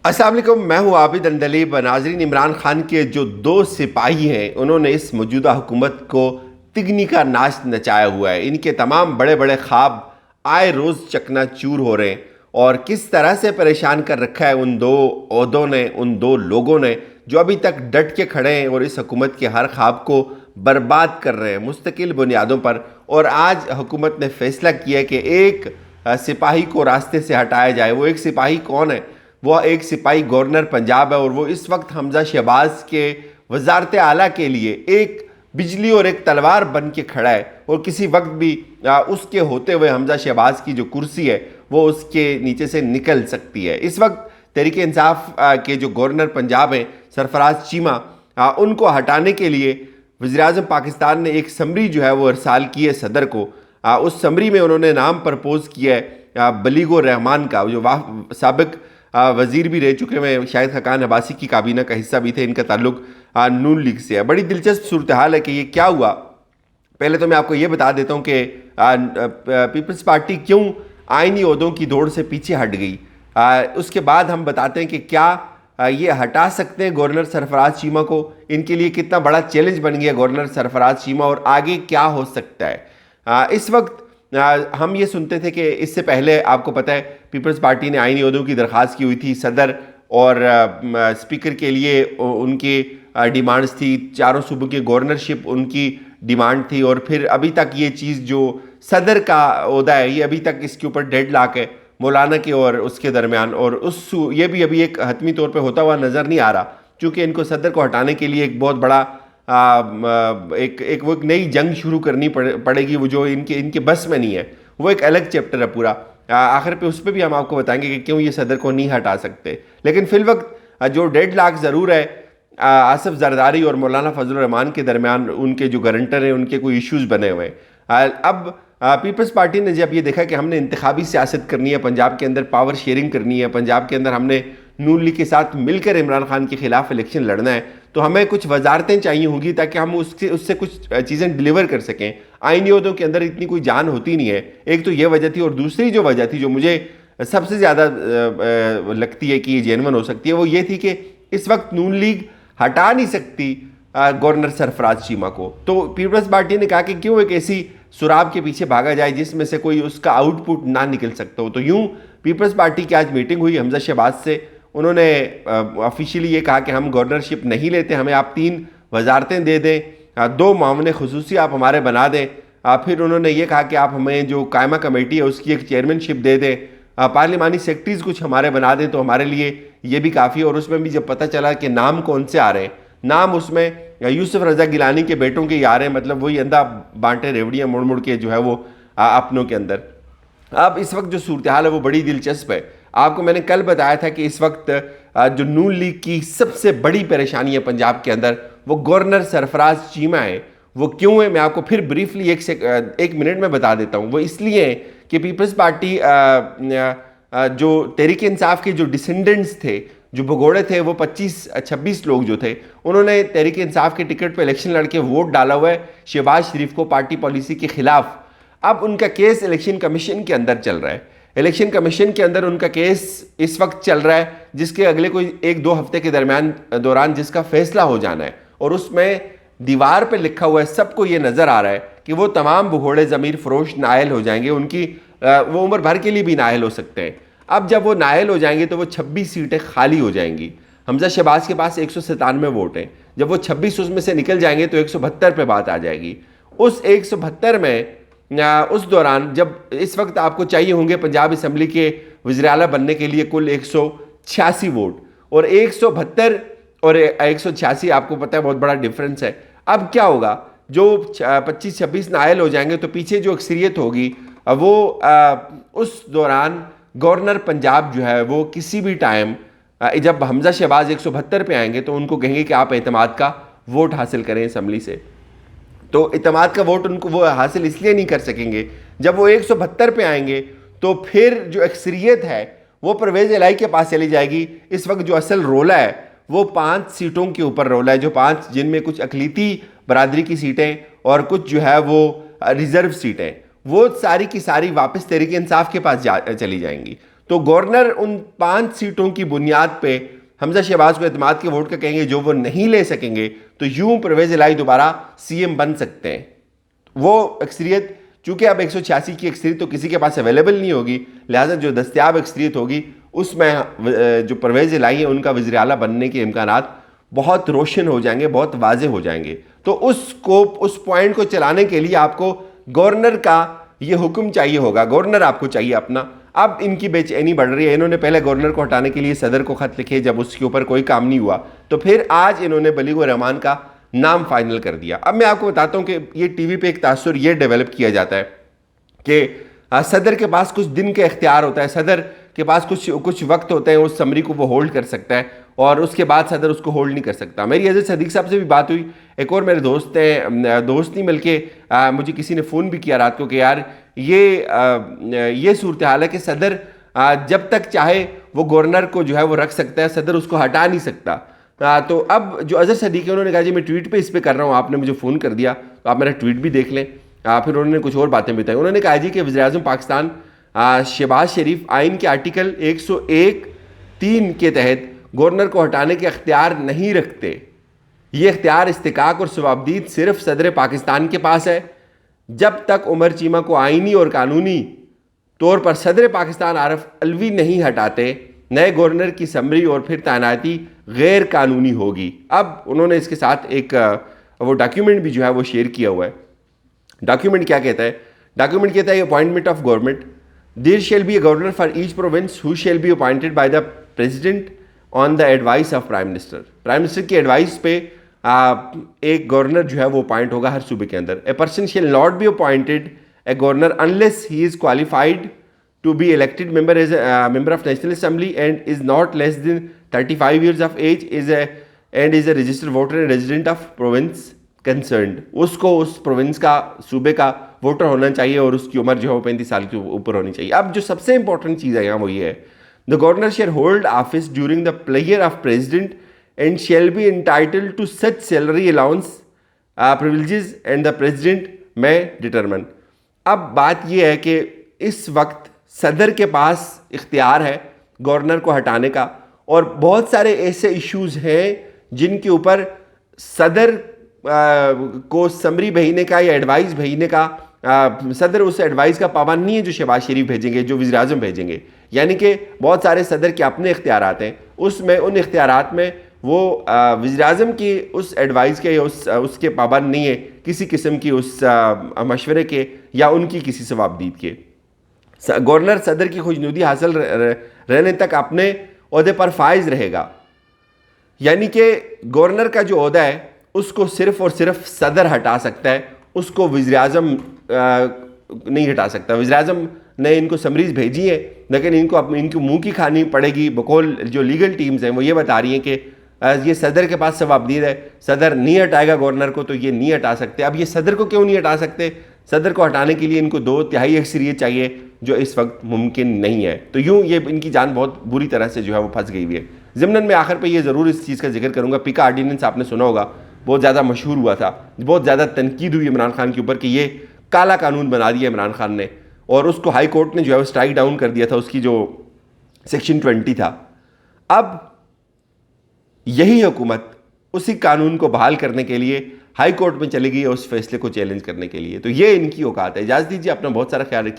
अस्सलाम वालेकुम, मैं हूँ आबिद अंदलीब। नाज़रीन, इमरान खान के जो दो सिपाही हैं उन्होंने इस मौजूदा हुकूमत को तिगनी का नाच नचाया हुआ है। इनके तमाम बड़े बड़े ख्वाब आए रोज़ चकनाचूर हो रहे हैं और किस तरह से परेशान कर रखा है उन दो ओहदों ने, उन दो लोगों ने जो अभी तक डट के खड़े हैं और इस हुकूमत के हर ख्वाब को बर्बाद कर रहे हैं मुस्तकिल बुनियादों पर। और आज हुकूमत ने फैसला किया है कि एक सिपाही को रास्ते से हटाया जाए। वो एक सिपाही कौन है? वो एक सिपाही गवर्नर पंजाब है और वो इस वक्त हमजा शहबाज के वजारत आला के लिए एक बिजली और एक तलवार बन के खड़ा है और किसी वक्त भी उसके होते हुए हमजा शहबाज की जो कुर्सी है वो उसके नीचे से निकल सकती है। इस वक्त तहरीक इंसाफ के जो गवर्नर पंजाब हैं सरफराज चीमा, उनको हटाने के लिए वज़ीर-ए-आज़म पाकिस्तान ने एक समरी जो है वो अरसाल की है सदर को। उस समरी में उन्होंने नाम प्रपोज किया है बलीगो रहमान का, जो साबिक वज़ीर भी रह चुके हैं, शायद खकान अब्बासी की काबीना का हिस्सा भी थे। इनका ताल्लुक नून लीग से है। बड़ी दिलचस्प सूरत हाल है कि ये क्या हुआ। पहले तो मैं आपको ये बता देता हूँ कि पीपल्स पार्टी क्यों आइनी ओहदों की दौड़ से पीछे हट गई। उसके बाद हम बताते हैं कि क्या ये हटा सकते हैं गवर्नर सरफराज चीमा को। इनके लिए कितना बड़ा चैलेंज बन गया गवर्नर सरफराज चीमा और आगे क्या हो सकता है। इस वक्त हम ये सुनते थे कि इससे पहले आपको पता है पीपल्स पार्टी ने आईनी ओहदों की दरख्वास्त की हुई थी सदर और स्पीकर के लिए। उनकी डिमांड्स थी, चारों सूबों की गवर्नरशिप उनकी डिमांड थी और फिर अभी तक ये चीज़ जो सदर का ओहदा है ये अभी तक इसके ऊपर डेडलॉक है मौलाना के और उसके दरमियान। और ये भी अभी एक हतमी तौर पे होता हुआ नज़र नहीं आ रहा, क्योंकि इनको सदर को हटाने के लिए एक बहुत बड़ा एक नई जंग शुरू करनी पड़ेगी, वो जो इनके बस में नहीं है। वो एक अलग चैप्टर है पूरा। आखिर पे उस पर भी हम आपको बताएंगे कि क्यों ये सदर को नहीं हटा सकते। लेकिन फिल वक्त जो डेडलॉक ज़रूर है आसिफ जरदारी और मौलाना फजल रहमान के दरमियान, उनके जो गारंटर हैं उनके कोई इश्यूज़ बने हुए हैं। अब पीपल्स पार्टी ने जब ये देखा कि हमने इंतखाबी सियासत करनी है, पंजाब के अंदर पावर शेयरिंग करनी है, पंजाब के अंदर हमने नून लीग के साथ मिलकर इमरान खान के खिलाफ इलेक्शन लड़ना है, तो हमें कुछ वजारतें चाहिए होंगी ताकि हम उससे कुछ चीज़ें डिलीवर कर सकें। आईनी ओहदों के अंदर इतनी कोई जान होती नहीं है। एक तो ये वजह थी और दूसरी जो वजह थी जो मुझे सबसे ज़्यादा लगती है कि ये जेन्युइन हो सकती है, वो ये थी कि इस वक्त नून लीग हटा नहीं सकती गवर्नर सरफराज चीमा को। तो पीपल्स पार्टी ने कहा कि क्यों एक ऐसी सुराब के पीछे भागा जाए जिसमें से कोई उसका आउटपुट ना निकल सकता हो। तो यूं पीपल्स पार्टी की आज मीटिंग हुई हमजा शहबाज से। उन्होंने ऑफिशियली ये कहा कि हम गवर्नरशिप नहीं लेते, हमें आप 3 वजारतें दे दें, 2 मामले खुसूसी आप हमारे बना दें। फिर उन्होंने ये कहा कि आप हमें जो कायमा कमेटी है उसकी एक चेयरमैनशिप दे दें, पार्लिमानी सेक्रेटरीज कुछ हमारे बना दें तो हमारे लिए ये भी काफ़ी है। और उसमें भी जब पता चला कि नाम कौन से आ रहे हैं, नाम उसमें यूसुफ रजा गिलानी के बेटों के ही आ रहे हैं, मतलब वही अंधा बांटे रेवड़ियाँ मुड़ मुड़ के जो है वो अपनों के अंदर। अब इस वक्त जो सूरत हाल है वो बड़ी दिलचस्प है। आपको मैंने कल बताया था कि इस वक्त जो नून लीग की सबसे बड़ी परेशानी है पंजाब के अंदर वो गवर्नर सरफराज चीमा है। वो क्यों है मैं आपको फिर ब्रीफली एक मिनट में बता देता हूँ। वो इसलिए है कि पीपल्स पार्टी जो तहरीक इंसाफ के जो डिसेंडेंट्स थे, जो भगोड़े थे, वो 25-26 लोग जो थे, उन्होंने तहरीक इंसाफ के टिकट पर इलेक्शन लड़के वोट डाला हुआ है शहबाज शरीफ को पार्टी पॉलिसी के खिलाफ। अब उनका केस इलेक्शन कमीशन के अंदर चल रहा है। इलेक्शन कमीशन के अंदर उनका केस इस वक्त चल रहा है जिसके अगले कोई 1-2 हफ्ते के दौरान जिसका फैसला हो जाना है। और उसमें दीवार पे लिखा हुआ है, सबको ये नज़र आ रहा है कि वो तमाम भगोड़े ज़मीर फरोश नायल हो जाएंगे, उनकी वो उम्र भर के लिए भी नायल हो सकते हैं। अब जब वो नायल हो जाएंगे तो वो 26 सीटें खाली हो जाएंगी। हमजा शहबाज के पास 197 वोट हैं। जब वो 26 उसमें से निकल जाएंगे तो 172 पे बात आ जाएगी। उस 172 में उस दौरान जब इस वक्त आपको चाहिए होंगे पंजाब असम्बली के वज़ीर आला बनने के लिए कुल 186 वोट, और 172 और 186 आपको पता है बहुत बड़ा डिफरेंस है। अब क्या होगा, जो 25-26 नायल हो जाएंगे तो पीछे जो अक्सरियत होगी वो उस दौरान गवर्नर पंजाब जो है वो किसी भी टाइम जब हमजा शहबाज 172 पे आएंगे तो उनको कहेंगे कि आप एतमाद का वोट हासिल करें असम्बली से। तो इत्तेमाद का वोट उनको वो हासिल इसलिए नहीं कर सकेंगे, जब वो 172 पे आएंगे तो फिर जो अक्सरियत है वो परवेज़ इलाही के पास चली जाएगी। इस वक्त जो असल रोला है वो 5 सीटों के ऊपर रोला है, जो 5 जिनमें कुछ अकलीती बरादरी की सीटें और कुछ जो है वो रिज़र्व सीटें, वो सारी की सारी वापस तहरीक इंसाफ के पास चली जाएंगी। तो गवर्नर उन 5 सीटों की बुनियाद पे हमजा शहबाज को एतमाद के वोट का कहेंगे, जो वो नहीं ले सकेंगे तो यूं परवेज इलाही दोबारा सीएम बन सकते हैं। वो अक्सरियत, चूंकि अब 186 की अक्सरियत तो किसी के पास अवेलेबल नहीं होगी, लिहाजा जो दस्तियाब अक्सरियत होगी उसमें जो परवेज इलाही है उनका वज़ीर आला बनने के इम्कानात बहुत रोशन हो जाएंगे, बहुत वाजे हो जाएंगे। तो उस स्कोप, उस पॉइंट को चलाने के लिए आपको गवर्नर का ये हुक्म चाहिए होगा, गवर्नर आपको चाहिए अपना। अब इनकी बेचैनी बढ़ रही है। इन्होंने पहले गवर्नर को हटाने के लिए सदर को खत लिखे, जब उसके ऊपर कोई काम नहीं हुआ तो फिर आज इन्होंने बलीगुर रहमान का नाम फाइनल कर दिया। अब मैं आपको बताता हूं कि ये टीवी पे एक तासुर ये डेवलप किया जाता है कि सदर के पास कुछ दिन का इख्तियार होता है, सदर के पास कुछ वक्त होते हैं, उस समरी को वो होल्ड कर सकता है और उसके बाद सदर उसको होल्ड नहीं कर सकता। मेरी हज़रत सदीक साहब से भी बात हुई, एक और मेरे दोस्त हैं, दोस्त नहीं बल्कि मुझे किसी ने फ़ोन भी किया रात को कि यार ये सूरत हाल है कि सदर जब तक चाहे वो गवर्नर को जो है वो रख सकता है, सदर उसको हटा नहीं सकता। तो अब जो अजहर सदीक है उन्होंने कहा जी मैं ट्वीट पे इस पे कर रहा हूँ, आपने मुझे फ़ोन कर दिया तो आप मेरा ट्वीट भी देख लें। फिर उन्होंने कुछ और बातें बताई। उन्होंने कहा जी कि वज़ीर-ए-आज़म पाकिस्तान शहबाज शरीफ आइन के आर्टिकल 101(3) के तहत गवर्नर को हटाने के अख्तियार नहीं रखते। ये अख्तियार इस्तिकाक और सवाबदीद सिर्फ सदर पाकिस्तान के पास है। जब तक उमर चीमा को आइनी और कानूनी तौर पर सदर पाकिस्तान आरिफ अलवी नहीं हटाते, नए गवर्नर की समरी और फिर तैनाती गैर कानूनी होगी। अब उन्होंने इसके साथ एक वो डॉक्यूमेंट भी जो है वो शेयर किया हुआ है। डॉक्यूमेंट क्या कहता है? डॉक्यूमेंट कहता है appointment of government, there shall be a governor for each province who shall be appointed by the president on the advice of prime minister. Prime minister की एडवाइस पे एक गवर्नर जो है वो अपॉइंट होगा हर सूबे के अंदर। A person shall not be appointed a governor unless he is qualified to be elected member as a member of National Assembly and is not less than 35 years of age, is a registered voter and resident of province concerned। उसको उस province का, सूबे का voter होना चाहिए और उसकी उम्र जो है वो 35 साल के ऊपर होनी चाहिए। अब जो सबसे इंपॉर्टेंट चीज़ है यहाँ वो ये है, the governor shall hold office during the player of president and shall be entitled to such salary allowance privileges and the president में डिटरमिन। अब बात यह है कि इस वक्त सदर के पास इख्तियार है गवर्नर को हटाने का, और बहुत सारे ऐसे इश्यूज़ हैं जिनके ऊपर सदर को समरी भेजने का या एडवाइस भेजने का, सदर उस एडवाइस का पाबंद नहीं है जो शहबाज शरीफ भेजेंगे, जो वज़ीर-ए-आज़म भेजेंगे। यानी कि बहुत सारे सदर के अपने इख्तियारात हैं, उसमें उन इख्तियारात में वो वज़ीर-ए-आज़म की उस एडवाइस के या उसके पाबंद नहीं है, किसी किस्म की उस मशवरे के या उनकी किसी सवाबदीद के। गवर्नर सदर की खुशनुदी हासिल रहने तक अपने ओहदे पर फाइज रहेगा। यानी कि गवर्नर का जो ओहदा है उसको सिर्फ और सिर्फ सदर हटा सकता है, उसको वज़ीर-ए-आज़म नहीं हटा सकता। वज़ीर-ए-आज़म ने इनको समरीज भेजी है, लेकिन इनको मुंह की खानी पड़ेगी। बकौल जो लीगल टीम्स हैं वो ये बता रही हैं कि ये सदर के पास सवाबदीद है, सदर नहीं हटाएगा गवर्नर को, तो ये नहीं हटा सकते। अब ये सदर को क्यों नहीं हटा सकते? सदर को हटाने के लिए इनको 2/3 अक्सरियत चाहिए, जो इस वक्त मुमकिन नहीं है। तो यूँ ये इनकी जान बहुत बुरी तरह से जो है वो फंस गई हुई है। ज़िमनन में आखिर पे ये ज़रूर इस चीज़ का जिक्र करूँगा, पिका ऑर्डिनेंस आपने सुना होगा, बहुत ज़्यादा मशहूर हुआ था, बहुत ज़्यादा तनकीद हुई इमरान खान के ऊपर कि ये काला कानून बना दिया इमरान खान ने, और उसको हाई कोर्ट ने जो है वो स्ट्राइक डाउन कर दिया था, उसकी जो सेक्शन 20 था। अब यही हुकूमत उसी कानून को बहाल करने के लिए हाई कोर्ट में चली गई है उस फैसले को चैलेंज करने के लिए। तो ये इनकी औकात है। इजाज़त दीजिए, अपना बहुत सारा ख्याल रखिए।